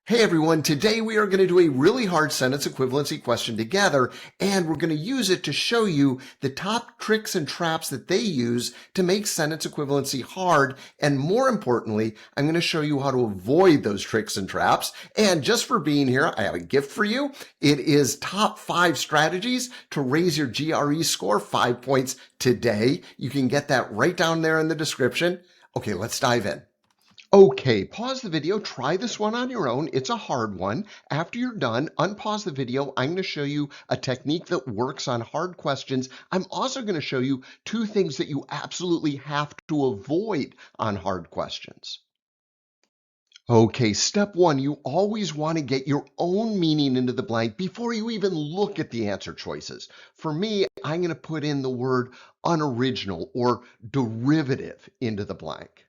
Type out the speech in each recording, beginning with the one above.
Hey everyone, today we are going to do a really hard sentence equivalency question together, and we're going to use it to show you the top tricks and traps that they use to make sentence equivalency hard, and more importantly, I'm going to show you how to avoid those tricks and traps. And just for being here, I have a gift for you. It is top 5 strategies to raise your GRE score 5 points today. You can get that right down there in the description. Okay, let's dive in. Okay, pause the video, try this one on your own. It's a hard one. After you're done, unpause the video. I'm going to show you a technique that works on hard questions. I'm also going to show you 2 things that you absolutely have to avoid on hard questions. Okay, step 1, you always want to get your own meaning into the blank before you even look at the answer choices. For me, I'm going to put in the word unoriginal or derivative into the blank.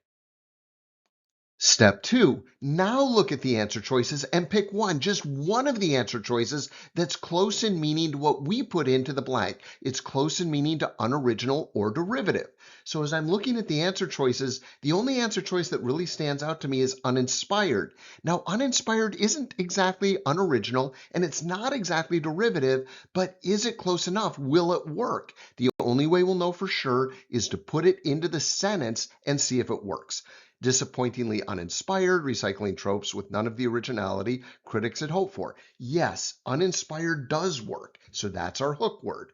Step 2, now look at the answer choices and pick one, just one of the answer choices that's close in meaning to what we put into the blank. It's close in meaning to unoriginal or derivative. So as I'm looking at the answer choices, the only answer choice that really stands out to me is uninspired. Now, uninspired isn't exactly unoriginal and it's not exactly derivative, but is it close enough? Will it work? The only way we'll know for sure is to put it into the sentence and see if it works. Disappointingly uninspired, recycling tropes with none of the originality critics had hoped for. Yes, uninspired does work, so that's our hook word.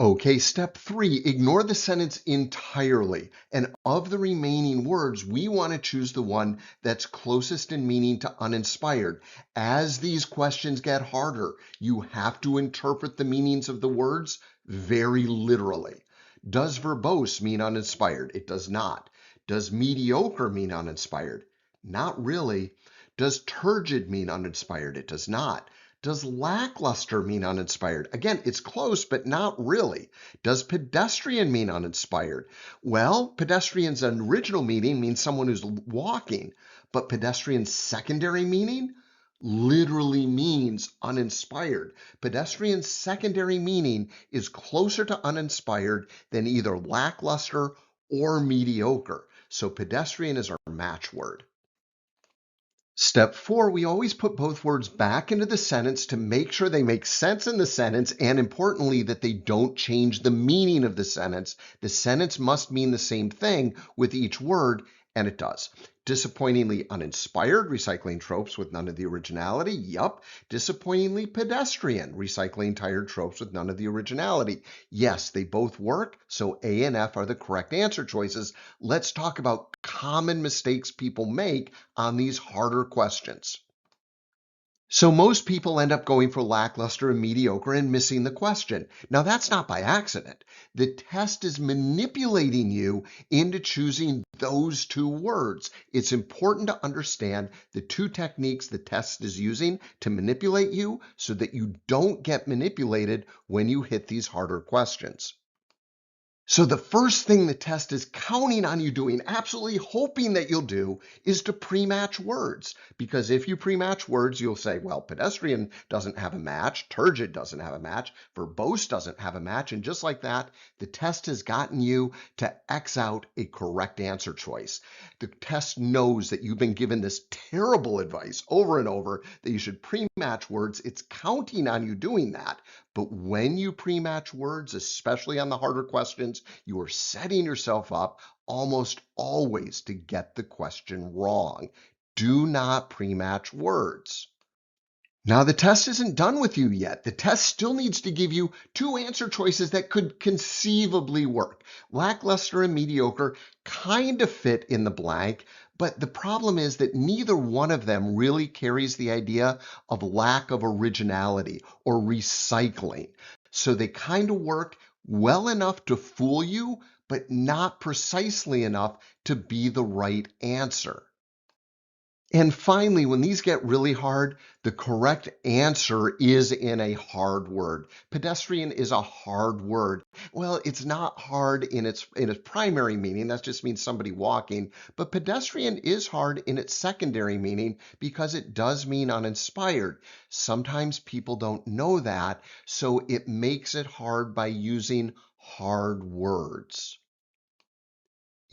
Okay, step 3, ignore the sentence entirely. And of the remaining words, we want to choose the one that's closest in meaning to uninspired. As these questions get harder, you have to interpret the meanings of the words very literally. Does verbose mean uninspired? It does not. Does mediocre mean uninspired? Not really. Does turgid mean uninspired? It does not. Does lackluster mean uninspired? Again, it's close, but not really. Does pedestrian mean uninspired? Well, pedestrian's original meaning means someone who's walking, but pedestrian's secondary meaning literally means uninspired. Pedestrian's secondary meaning is closer to uninspired than either lackluster or mediocre. So pedestrian is our match word. Step 4, we always put both words back into the sentence to make sure they make sense in the sentence and importantly that they don't change the meaning of the sentence. The sentence must mean the same thing with each word, and it does. Disappointingly uninspired, recycling tropes with none of the originality. Yup. Disappointingly pedestrian, recycling tired tropes with none of the originality. Yes, they both work, so A and F are the correct answer choices. Let's talk about common mistakes people make on these harder questions. So most people end up going for lackluster and mediocre and missing the question. Now that's not by accident. The test is manipulating you into choosing those 2 words. It's important to understand the 2 techniques the test is using to manipulate you so that you don't get manipulated when you hit these harder questions. So the first thing the test is counting on you doing, absolutely hoping that you'll do, is to pre-match words. Because if you pre-match words, you'll say, well, pedestrian doesn't have a match, turgid doesn't have a match, verbose doesn't have a match, and just like that, the test has gotten you to X out a correct answer choice. The test knows that you've been given this terrible advice over and over that you should pre-match words. It's counting on you doing that. But when you pre-match words, especially on the harder questions, you are setting yourself up almost always to get the question wrong. Do not pre-match words. Now, the test isn't done with you yet. The test still needs to give you 2 answer choices that could conceivably work. Lackluster and mediocre kind of fit in the blank, but the problem is that neither one of them really carries the idea of lack of originality or recycling. So they kind of work well enough to fool you, but not precisely enough to be the right answer. And finally, when these get really hard, the correct answer is in a hard word. Pedestrian is a hard word. Well, it's not hard in its primary meaning. That just means somebody walking. But pedestrian is hard in its secondary meaning because it does mean uninspired. Sometimes people don't know that, so it makes it hard by using hard words.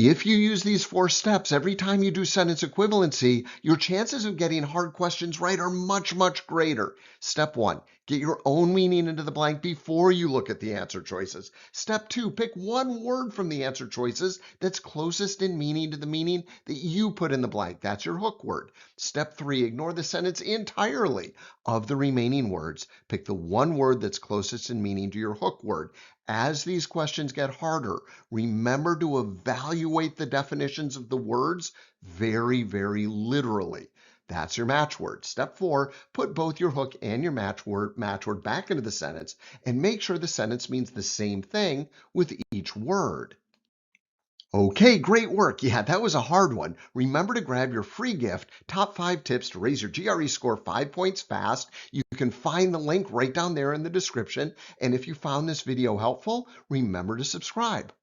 If you use these 4 steps every time you do sentence equivalency, your chances of getting hard questions right are much, much greater. Step 1, get your own meaning into the blank before you look at the answer choices. Step 2, pick one word from the answer choices that's closest in meaning to the meaning that you put in the blank. That's your hook word. Step 3, ignore the sentence entirely. Of the remaining words, pick the one word that's closest in meaning to your hook word. As these questions get harder, remember to evaluate the definitions of the words very, very literally. That's your match word. Step 4, put both your hook and your match word back into the sentence and make sure the sentence means the same thing with each word. Okay, great work. Yeah, that was a hard one. Remember to grab your free gift, Top 5 Tips to Raise Your GRE Score 5 points fast. You can find the link right down there in the description. And if you found this video helpful, remember to subscribe.